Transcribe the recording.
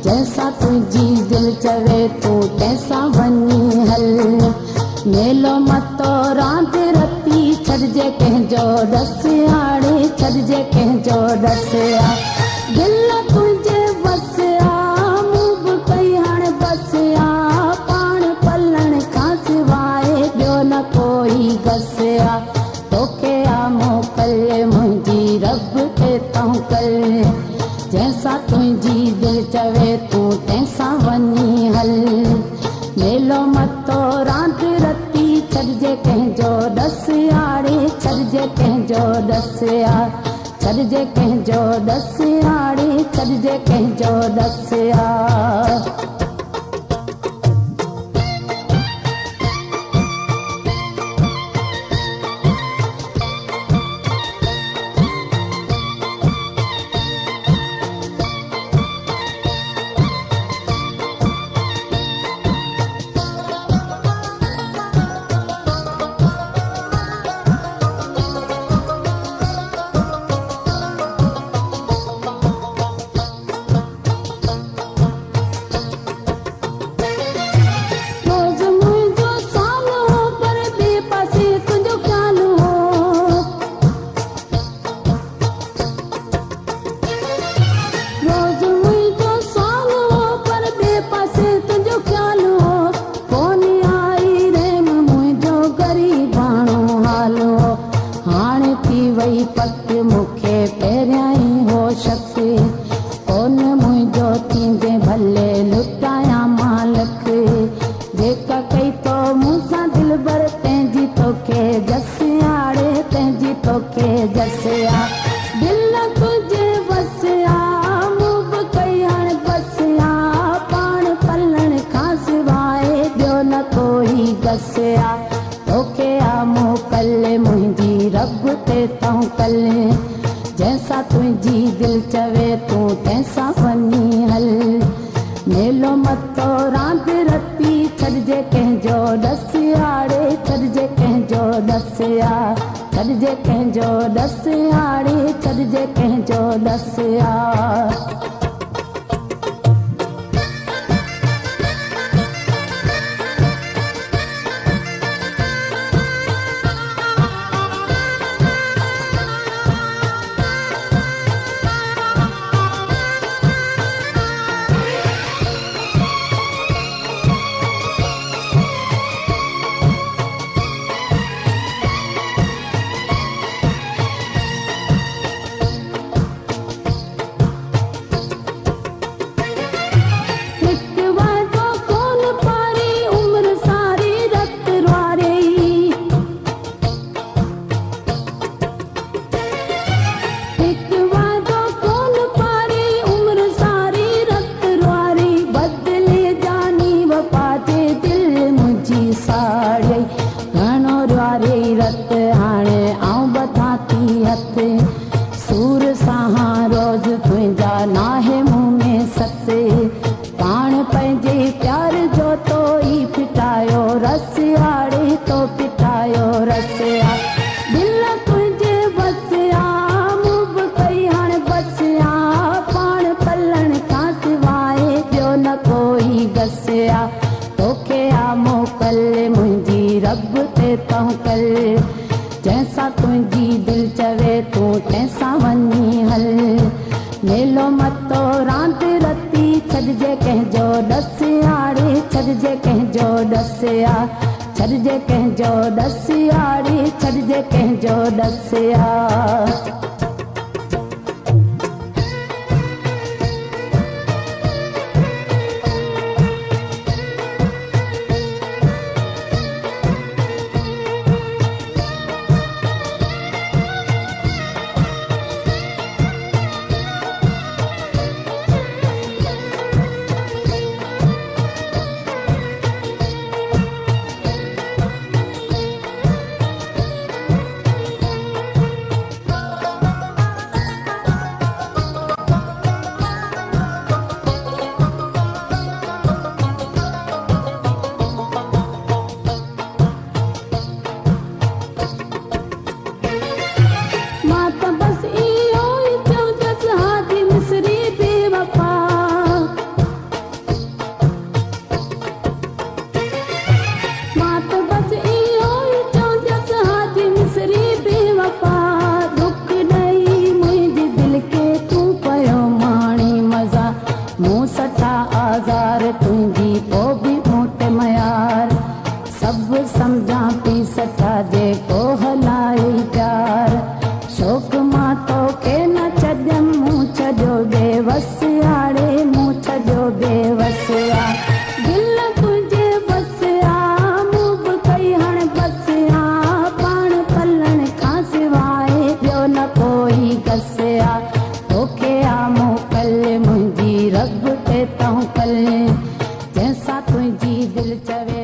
जैसा तुझी दिल चवे तू तैसा वनी हल मेलो मतो रांद रती छड़जे कंहिंजो डस आड़े छड़जे कंहिंजो डस आ दिल तुंहिंजे बस आ मूं बि कई हाणे बस आ पाण पलण खां सवाइ ॿियो न कोई घस आ तोखे आ मोकल मुंहिंजी रब खे तौकल जैसा तुझी दिल चवे तू तैसा वनी हल मेलो मतो रांद रती छड़जे कंहिंजो डस आड़े छड़जे कंहिंजो डस आ छड़जे कंहिंजो डस आड़े छड़जे कंहिंजो डस आ पक मूंखे पहिरियां ई हो शक कोन मुंहिंजो थींदे भले लुटायां मालक जेका कई तो मूंसां दिल भर तंहिंजी तोखे जस आड़े तंहिंजी तोखे जस आ दिल तुंहिंजे बस आ मूं बि कई हाणे बस आ पाण पलण खां सवाइ ॿियो न कोई घस आ तोखे आ मोकल मुंहिंजी रब ते तौकल जैसा तुझी दिल चवे तू तैसा वनी हल मेलो मतो रांद रती छड़जे कंहिंजो डस आड़े छड़जे कंहिंजो डस आ छड़जे कंहिंजो डस आड़े छड़जे कंहिंजो डस आ सूर सां रोज़ तुंहिंजा नाहे मुंह में सत पाण पंहिंजे प्यार जो तो ई फिटायो रस आड़े तो फिटायो रस आ दिल तुंहिंजे बस आ मूं बि कई हाणे सां वञी हल मेलो मतो रांदि रती छॾिजे कंहिंजो ॾस यारी छॾिजे कंहिंजो ॾस या छॾिजे कंहिंजो ॾस यारी छॾिजे कंहिंजो ॾस या समझा पी सठा जेको हलाई प्यार शौक़ मां तोखे न छॾियमि मूं छॾियो बेवस आड़े मूं छॾियो बेवस आ दिल तुंहिंजे बस आ मूं बि कई हाणे बस आ पाण पलण खां सवाइ ॿियो न कोई कस आ तोखे आ मोकल मुंहिंजी रब ते तूं कल जंहिंसां तुंहिंजी दिलि चवे